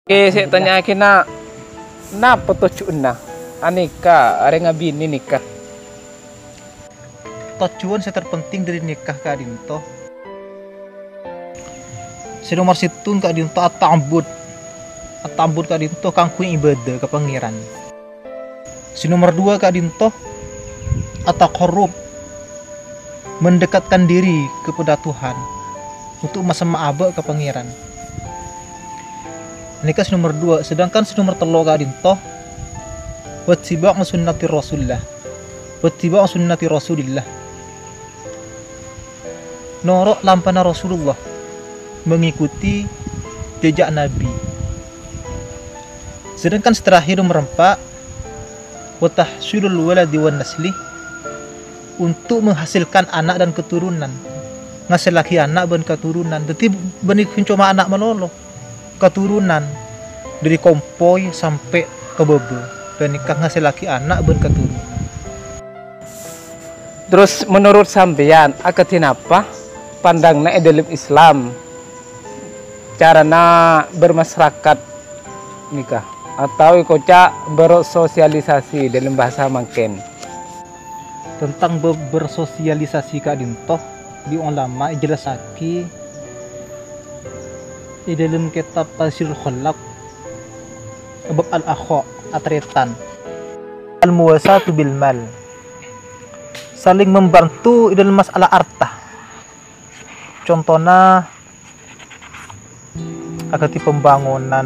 Saya tanya kena napa tujuan na anika are ngabini nikah. Tujuan saya terpenting dari nikah Kak Dinto. Si nomor situn Kak Dinto atambut Kak Dinto kangkuing ibadah ke pangeran. Si nomor 2 Kak Dinto ataqarrub, mendekatkan diri kepada Tuhan untuk masa ma'aba ke pangeran. Nikah si nomor 2, sedangkan si nomor 3 Kak Dinto wattiba'u sunnati Rasulillah. Norok lampana Rasulullah, mengikuti jejak Nabi. Sedangkan terakhir nomor 4 watahsulul waladi wan nasli, untuk menghasilkan anak dan keturunan. Ngasih laki anak dan keturunan. Jadi benih cuma anak melolo, keturunan dari kompoi sampai ke bebe, dan nikah ngasih laki anak dan keturunan. Terus menurut sampeyan akatin apa pandangna dalam Islam carana bermasyarakat nikah atau ikoca bersosialisasi dalam bahasa mangken? Tentang bersosialisasi Kak Dinto, di ulama jelasaki di dalam kitab Tafsirul Khalaq bab al-akha atretan al-muwasatu bil mal, saling membantu dalam masalah harta. Contohnya agati pembangunan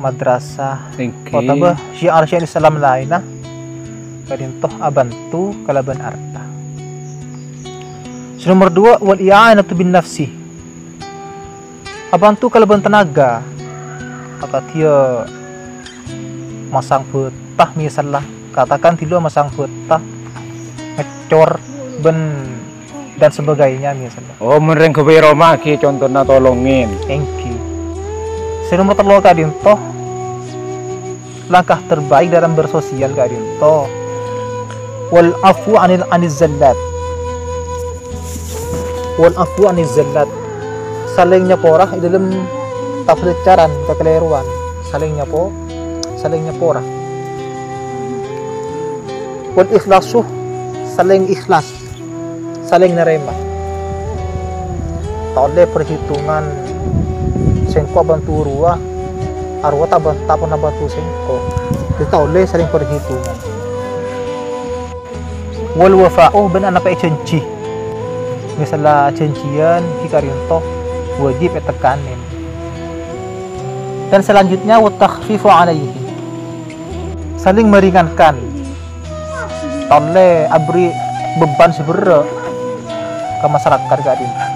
madrasah atau syiar Islam lainnya Kak Dinto abantu kalaban harta. Nomor 2 wal i'anatu bin nafsi, abantu kalaban tenaga. Kata dia masang betah misalnya, katakan tilu masang betah ngecor ben dan sebagainya misalnya. Oh, menurut kewe Roma ki contohnya tolongin. Engki. Nomor 3 Kak Dinto, langkah terbaik dalam bersosial Kak Dinto wal afu aniz zallat, saling nyaporah di dalam tafsiran kekeliruan, saling nyaporah wal ikhlasu, saling ikhlas, saling nerima. Tak oleh perhitungan sengko bantu ruah arwah tak pernah bantu sengko, kita oleh saling perhitungan. Wal wafa'u ben anak cenci, misalnya cencian Kak Dinto wajib tekanin. Dan selanjutnya watakhfifu alaihi, saling meringankan, oleh abri beban seberat ke masyarakat Kak Dinto.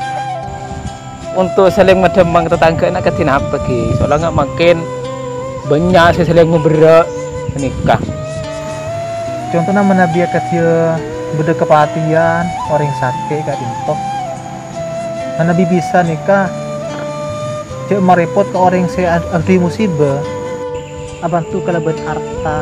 Untuk saling medemang tetangga nak katin apa ki? Soalnya nggak makin banyak saling memberak nikah. Contohnya menabiak dia beda kepatian orang sakit Kak Dinto, Nabi bisa nikah cek merepot ke orang saya ahli musibah, abantu kalaban harta